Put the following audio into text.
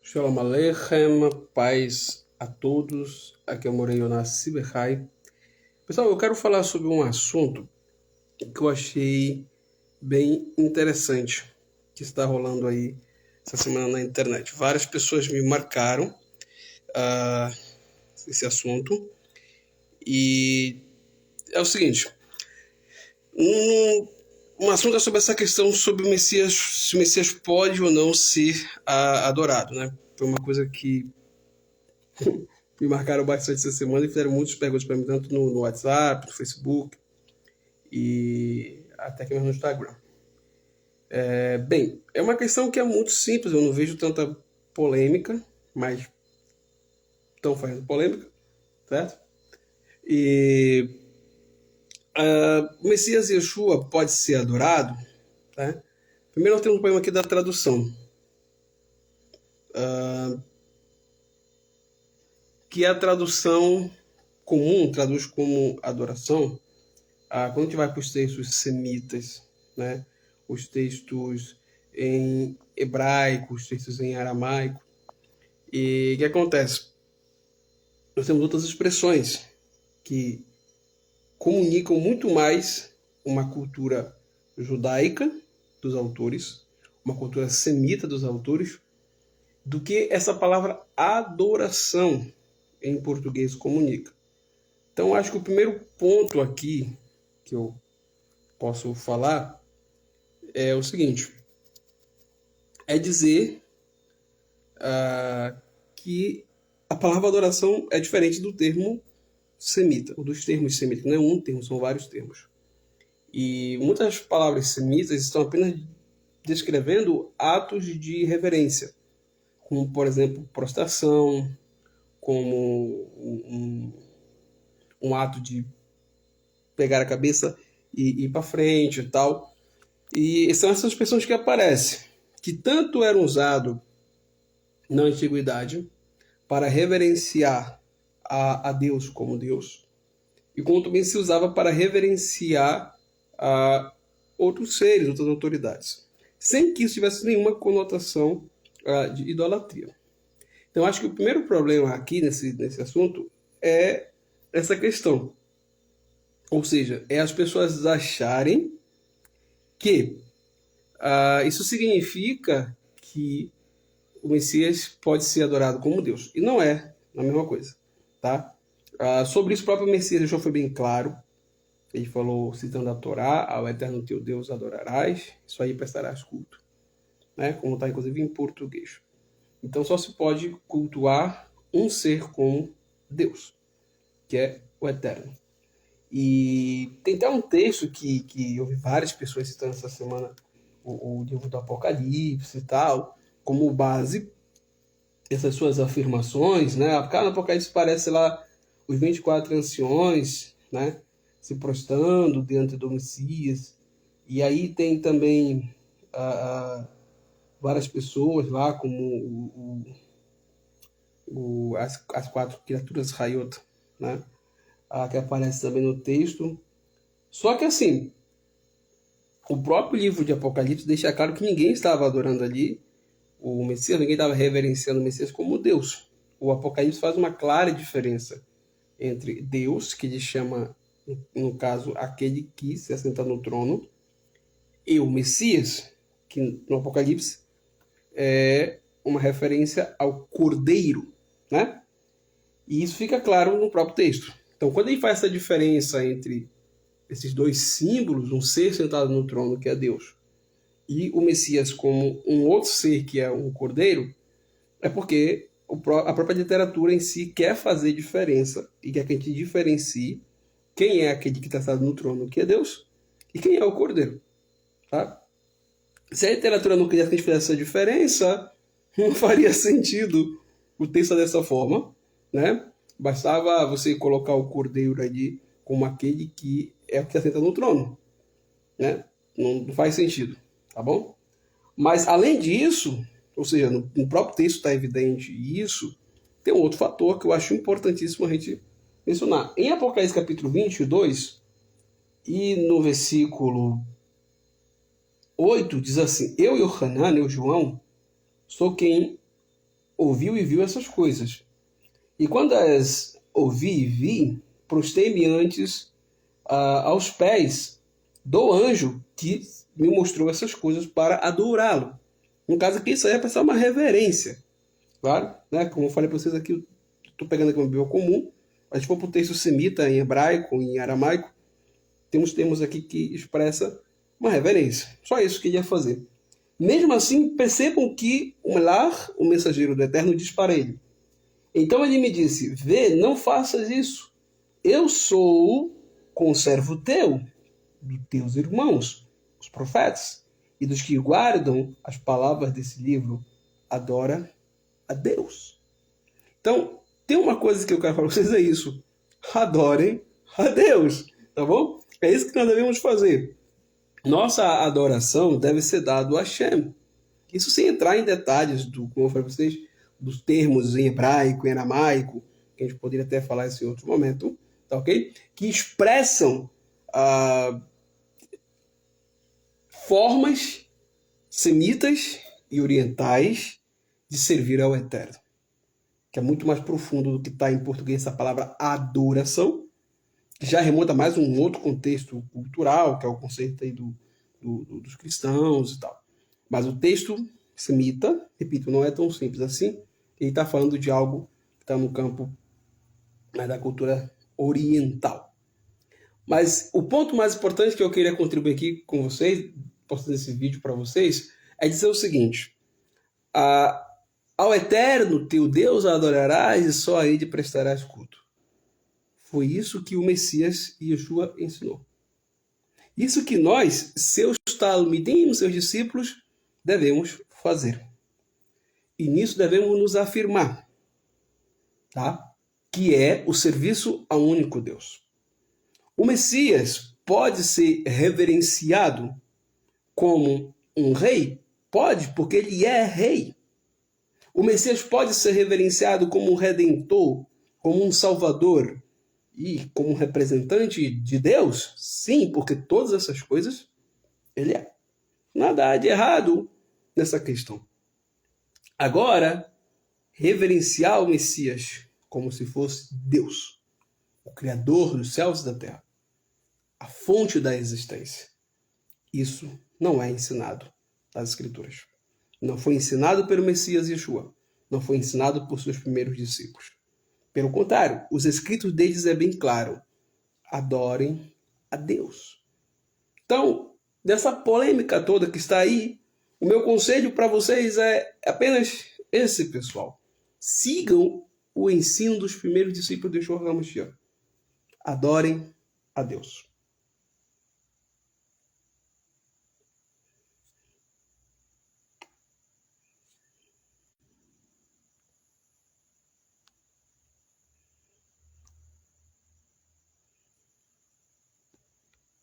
Shalom Aleichem, paz a todos. Aqui é o Morei Yonas Siberhai. Pessoal, eu quero falar sobre um assunto que eu achei bem interessante, que está rolando aí essa semana na internet. Várias pessoas me marcaram esse assunto e é o seguinte, um assunto é sobre essa questão sobre o Messias, se o Messias pode ou não ser adorado, né? Foi uma coisa que me marcaram bastante essa semana e fizeram muitas perguntas para mim, tanto no WhatsApp, no Facebook e até aqui mesmo no Instagram. Bem, é uma questão que é muito simples, eu não vejo tanta polêmica, mas estão fazendo polêmica, certo? E o Messias Yeshua pode ser adorado, tá? Primeiro nós temos um problema aqui da tradução. Que a tradução comum traduz como adoração. Quando a gente vai para os textos semitas, né, os textos em hebraico, os textos em aramaico, e o que acontece? Nós temos outras expressões que comunicam muito mais uma cultura judaica dos autores, uma cultura semita dos autores, do que essa palavra adoração em português comunica. Então, acho que o primeiro ponto aqui que eu posso falar é o seguinte: é dizer que a palavra adoração é diferente do termo semita, ou dos termos semitas. Não é um termo, são vários termos. E muitas palavras semitas estão apenas descrevendo atos de reverência, como, por exemplo, prostração, como um ato de pegar a cabeça e ir para frente e tal. E são essas expressões que aparecem, que tanto eram usadas na antiguidade para reverenciar a Deus como Deus, e como também se usava para reverenciar a outros seres, outras autoridades, sem que isso tivesse nenhuma conotação de idolatria. Então, acho que o primeiro problema aqui nesse assunto é essa questão. Ou seja, é as pessoas acharem que isso significa que o Messias pode ser adorado como Deus. E não é a mesma coisa. Tá? Sobre isso, o próprio Messias já foi bem claro. Ele falou, citando a Torá: ao eterno teu Deus adorarás, isso aí prestarás culto. Né? Como está inclusive em português. Então só se pode cultuar um ser como Deus, que é o eterno. E tem até um texto que eu vi várias pessoas citando essa semana, o livro do Apocalipse e tal, como base essas suas afirmações, né? Porque no Apocalipse parece lá os 24 anciões, né, se prostrando diante do Messias. E aí tem também várias pessoas lá, como as quatro criaturas Hayot, né, que aparece também no texto. Só que assim, o próprio livro de Apocalipse deixa claro que ninguém estava adorando ali o Messias, ninguém estava reverenciando o Messias como Deus. O Apocalipse faz uma clara diferença entre Deus, que ele chama, no caso, aquele que se assenta no trono, e o Messias, que no Apocalipse é uma referência ao Cordeiro, né? E isso fica claro no próprio texto. Então, quando ele faz essa diferença entre esses dois símbolos, um ser sentado no trono, que é Deus, e o Messias como um outro ser, que é um cordeiro, é porque a própria literatura em si quer fazer diferença e quer que a gente diferencie quem é aquele que está sentado no trono, que é Deus, e quem é o cordeiro. Tá? Se a literatura não quisesse que a gente fizesse essa diferença, não faria sentido o texto dessa forma, né? Bastava você colocar o cordeiro ali como aquele que é o que assenta no trono, né? Não faz sentido, tá bom? Mas além disso, ou seja, no próprio texto está evidente isso, tem um outro fator que eu acho importantíssimo a gente mencionar. Em Apocalipse capítulo 22, e no versículo 8, diz assim: eu, Yohanan, eu, João, sou quem ouviu e viu essas coisas. E quando as ouvi e vi, prostei-me antes aos pés do anjo que me mostrou essas coisas para adorá-lo. No caso aqui, isso aí é para ser uma reverência. Claro, né? Como eu falei para vocês aqui, estou pegando aqui uma Bíblia comum. A gente for para o texto semita, em hebraico, em aramaico, temos termos aqui que expressa uma reverência. Só isso que ele ia fazer. Mesmo assim, percebam que o Melar, o mensageiro do Eterno, diz para ele. Então ele me disse, vê, não faças isso. Eu sou conservo teu, dos teus irmãos, os profetas, e dos que guardam as palavras desse livro, adora a Deus. Então, tem uma coisa que eu quero falar para vocês, é isso. Adorem a Deus, tá bom? É isso que nós devemos fazer. Nossa adoração deve ser dada a Hashem. Isso sem entrar em detalhes, como eu falei para vocês, dos termos em hebraico, em aramaico, que a gente poderia até falar isso em outro momento, tá ok? Que expressam formas semitas e orientais de servir ao Eterno, que é muito mais profundo do que está em português essa palavra adoração, que já remonta mais a um outro contexto cultural, que é o conceito aí dos cristãos e tal. Mas o texto semita, repito, não é tão simples assim. Ele está falando de algo que está no campo da cultura oriental. Mas o ponto mais importante que eu queria contribuir aqui com vocês, postando esse vídeo para vocês, é dizer o seguinte: ao Eterno teu Deus adorarás e só a ele prestarás culto. Foi isso que o Messias Yeshua ensinou. Isso que nós, seus talmidim, seus discípulos, devemos fazer. E nisso devemos nos afirmar, tá? Que é o serviço ao único Deus. O Messias pode ser reverenciado como um rei? Pode, porque ele é rei. O Messias pode ser reverenciado como um redentor, como um salvador e como um representante de Deus? Sim, porque todas essas coisas ele é. Nada há de errado nessa questão. Agora, reverenciar o Messias como se fosse Deus, o Criador dos céus e da terra, a fonte da existência. Isso não é ensinado nas Escrituras. Não foi ensinado pelo Messias Yeshua. Não foi ensinado por seus primeiros discípulos. Pelo contrário, os escritos deles é bem claro. Adorem a Deus. Então, dessa polêmica toda que está aí, o meu conselho para vocês é apenas esse, pessoal. Sigam o ensino dos primeiros discípulos de Yeshua HaMashiach. Adorem a Deus.